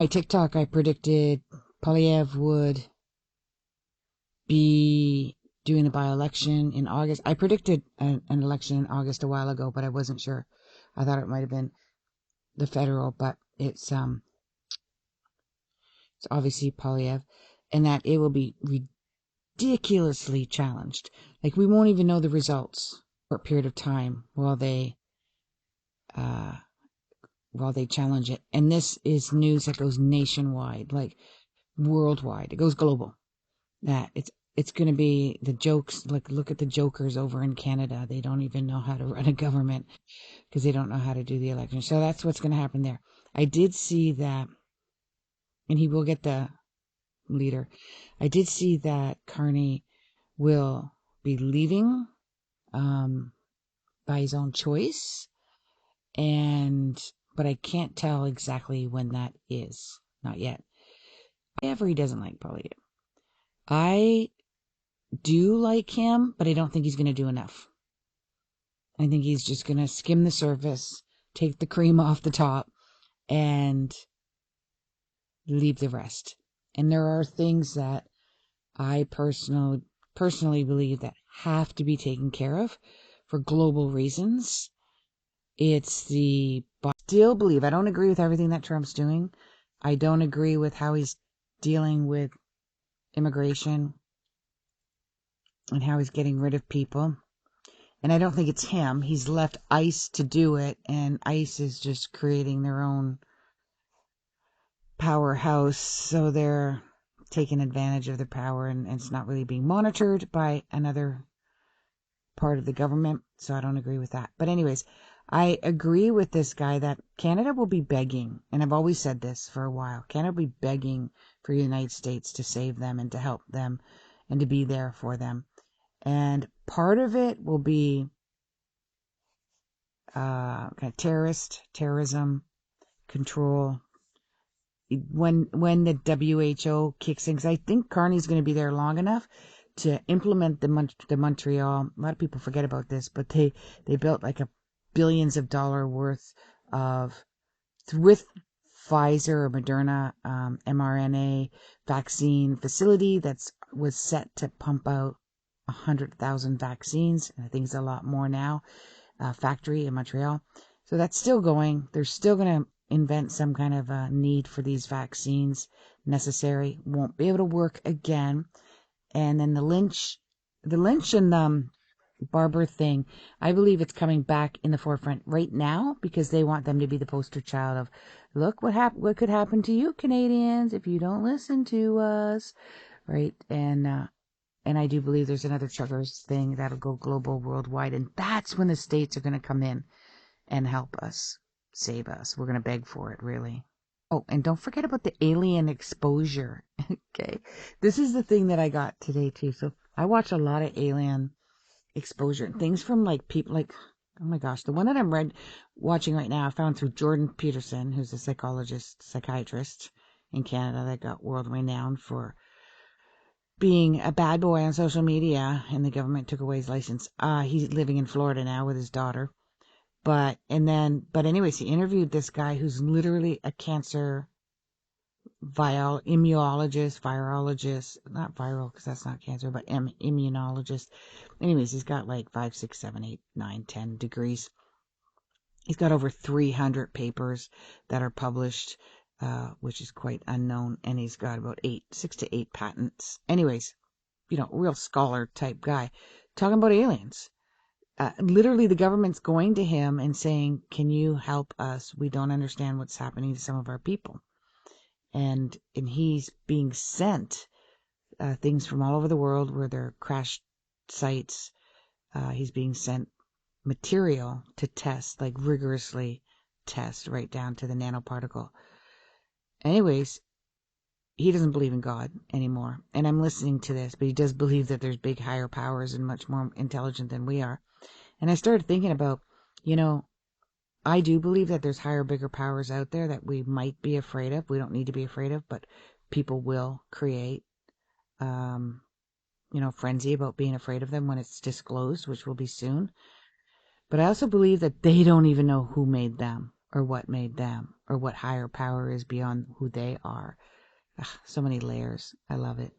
My TikTok, I predicted Polyev would be doing a by-election in August. I predicted an election in August a while ago, but I wasn't sure. I thought it might have been the federal, but it's obviously Polyev, and that it will be ridiculously challenged. Like, we won't even know the results for a period of time uh, while they challenge it. And this is news that goes nationwide, like worldwide. It goes global. That it's going to be the jokes. Like, look at the jokers over in Canada. They don't even know how to run a government because they don't know how to do the election. So that's what's going to happen there. I did see that, and he will get the leader. I did see that Carney will be leaving by his own choice, but I can't tell exactly when that is. Not yet. However, he doesn't like Polly. I do like him, but I don't think he's going to do enough. I think he's just going to skim the surface, take the cream off the top, and leave the rest. And there are things that I personally believe that have to be taken care of for global reasons. Still believe, I don't agree with everything that Trump's doing. I don't agree with how he's dealing with immigration and how he's getting rid of people. And I don't think it's him. He's left ICE to do it, and ICE is just creating their own powerhouse, so they're taking advantage of their power, and it's not really being monitored by another part of the government, so I don't agree with that. But anyways, I agree with this guy that Canada will be begging, and I've always said this for a while, Canada will be begging for the United States to save them and to help them and to be there for them. And part of it will be kind of terrorism, control. When the WHO kicks in, because I think Carney's going to be there long enough to implement the Montreal. A lot of people forget about this, but they built like a billions of dollar worth of, with Pfizer or Moderna, mRNA vaccine facility was set to pump out 100,000 vaccines, and I think it's a lot more now. Factory in Montreal. So that's still going. They're still going to invent some kind of a need for these vaccines necessary. Won't be able to work again. And then the Lynch and Barber thing, I believe it's coming back in the forefront right now because they want them to be the poster child of, look what could happen to you Canadians if you don't listen to us, right? And I do believe there's another truckers thing that'll go global, worldwide, and that's when the states are going to come in and help us, save us. We're going to beg for it, really. Oh, and don't forget about the alien exposure. Okay, this is the thing that I got today too. So I watch a lot of alien exposure and things from like people like, oh my gosh, the one that I'm watching right now I found through Jordan Peterson, who's a psychiatrist in Canada that got world renowned for being a bad boy on social media, and the government took away his license. He's living in Florida now with his daughter. But anyways, he interviewed this guy who's literally a cancer virologist, not viral because that's not cancer, but immunologist. Anyways, he's got like 5, 6, 7, 8, 9, 10 degrees. He's got over 300 papers that are published, which is quite unknown, and he's got about 6 to 8 patents. Anyways, real scholar type guy, talking about aliens. Literally, the government's going to him and saying, can you help us? We don't understand what's happening to some of our people. And he's being sent things from all over the world where there are crash sites. He's being sent material to test, like rigorously test, right down to the nanoparticle. Anyways, he doesn't believe in God anymore. And I'm listening to this, but he does believe that there's big higher powers and much more intelligent than we are. And I started thinking about, I do believe that there's higher, bigger powers out there that we might be afraid of. We don't need to be afraid of, but people will create, frenzy about being afraid of them when it's disclosed, which will be soon. But I also believe that they don't even know who made them. or what made them, or what higher power is beyond who they are. Ugh, so many layers. I love it.